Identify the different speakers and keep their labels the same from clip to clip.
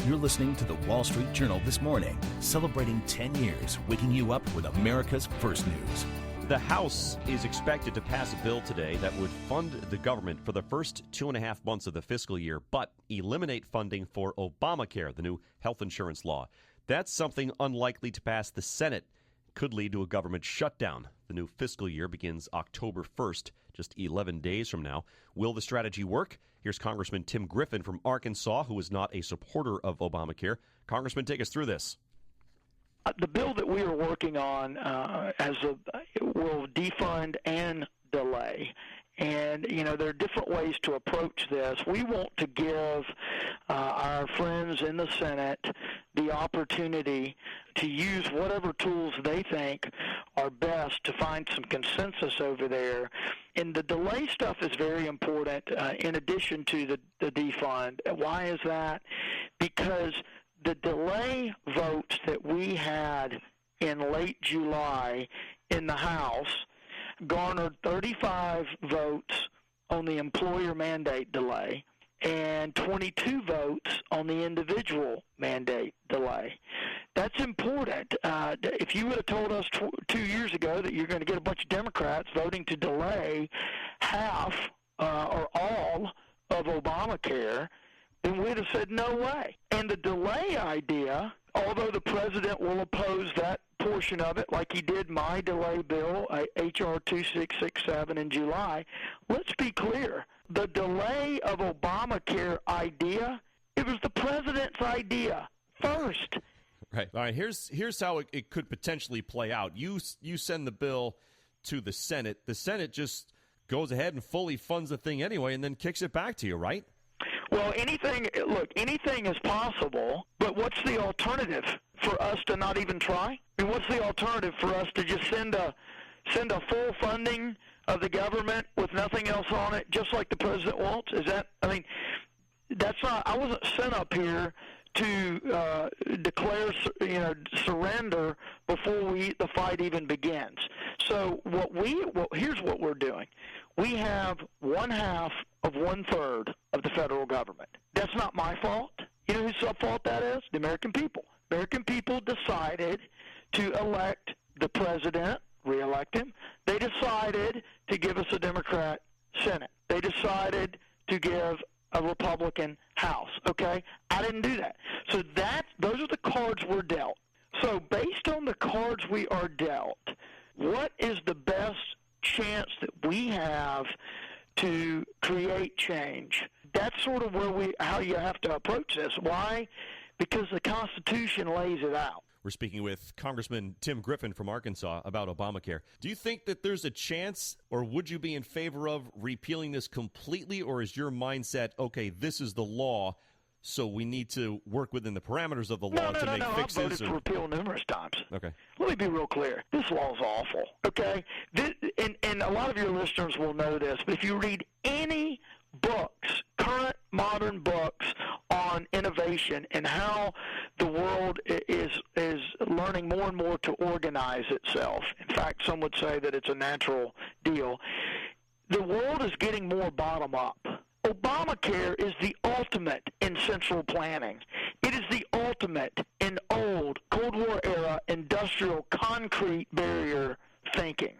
Speaker 1: You're listening to the Wall Street Journal This Morning, celebrating 10 years, waking you up with America's first news.
Speaker 2: The House is expected to pass a bill today that would fund the government for the first 2.5 months of the fiscal year, but eliminate funding for Obamacare, the new health insurance law. That's something unlikely to pass the Senate. Could lead to a government shutdown. The new fiscal year begins October 1st, just 11 days from now. Will the strategy work? Here's Congressman Tim Griffin from Arkansas, who is not a supporter of Obamacare. Congressman, take us through this.
Speaker 3: The bill that we are working on will defund and delay. And, there are different ways to approach this. We want to give our friends in the Senate the opportunity to use whatever tools they think are best to find some consensus over there. And the delay stuff is very important in addition to the defund. Why is that? Because the delay votes that we had in late July in the House garnered 35 votes on the employer mandate delay and 22 votes on the individual mandate delay. That's important. If you would have told us 2 years ago that you're going to get a bunch of Democrats voting to delay half or all of Obamacare, then we'd have said no way. And the delay idea, although the president will oppose that portion of it, like he did my delay bill, H.R. 2667 in July, let's be clear. The delay of Obamacare idea, it was the president's idea first.
Speaker 2: Right. All right. Here's how it could potentially play out. You send the bill to the Senate. The Senate just goes ahead and fully funds the thing anyway and then kicks it back to you, right?
Speaker 3: Well, anything is possible, but what's the alternative? For us to not even try? I mean, what's the alternative for us to just send a full funding of the government with nothing else on it, just like the president wants? That's not. I wasn't sent up here to declare, surrender before the fight even begins. So here's what we're doing. We have 1/2 of 1/3 of the federal government. That's not my fault. You know whose fault that is? The American people. American people decided to elect the president, re-elect him. They decided to give us a Democrat Senate. They decided to give a Republican House. Okay? I didn't do that. So those are the cards we're dealt. So based on the cards we are dealt, what is the best chance that we have to create change? That's sort of how you have to approach this. Why? Because the Constitution lays it out.
Speaker 2: We're speaking with Congressman Tim Griffin from Arkansas about Obamacare. Do you think that there's a chance, or would you be in favor of repealing this completely, or is your mindset, okay, this is the law, so we need to work within the parameters of the law to make fixes?
Speaker 3: I've voted for repeal numerous times.
Speaker 2: Okay.
Speaker 3: Let me be real clear. This law is awful, okay? And a lot of your listeners will know this, but if you read any books, current modern books on innovation and how the world is learning more and more to organize itself. In fact, some would say that it's a natural deal. The world is getting more bottom up. Obamacare is the ultimate in central planning. It is the ultimate in old Cold War era industrial concrete barrier thinking.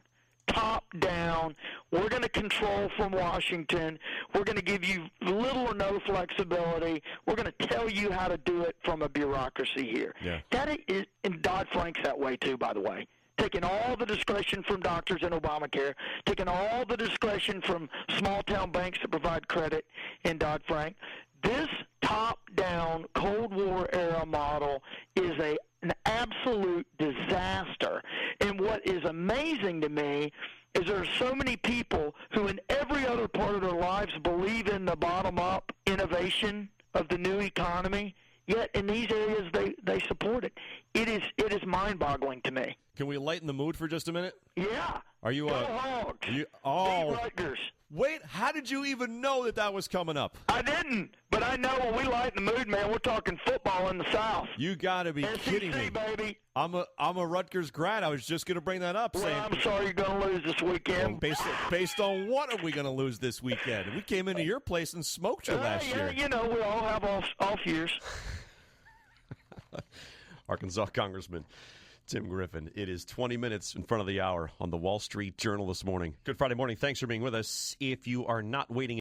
Speaker 3: Top down, we're going to control from Washington. We're going to give you little or no flexibility. We're going to tell you how to do it from a bureaucracy here.
Speaker 2: Yeah.
Speaker 3: That is, and Dodd-Frank's that way too, by the way. Taking all the discretion from doctors in Obamacare, taking all the discretion from small-town banks that provide credit in Dodd-Frank. This top-down Cold War-era model is an absolute disaster. And what is amazing to me is there are so many people who in every other part of their lives believe in the bottom-up innovation of the new economy, yet in these areas they support it. It is mind-boggling to me.
Speaker 2: Can we lighten the mood for just a minute?
Speaker 3: Yeah.
Speaker 2: Are you
Speaker 3: Go Hogs. Beat Rutgers.
Speaker 2: Wait, how did you even know that was coming up?
Speaker 3: I didn't, but I know when we lighten the mood, man, we're talking football in the South.
Speaker 2: You got to be kidding me.
Speaker 3: Baby.
Speaker 2: I'm a Rutgers grad. I was just going to bring that up.
Speaker 3: Well,
Speaker 2: saying,
Speaker 3: I'm sorry you're going to lose this weekend.
Speaker 2: Well, based on what are we going to lose this weekend? We came into your place and smoked you last year.
Speaker 3: Yeah, we all have off years.
Speaker 2: Arkansas Congressman Tim Griffin. It is 20 minutes in front of the hour on the Wall Street Journal this morning. Good Friday morning. Thanks for being with us. If you are not waiting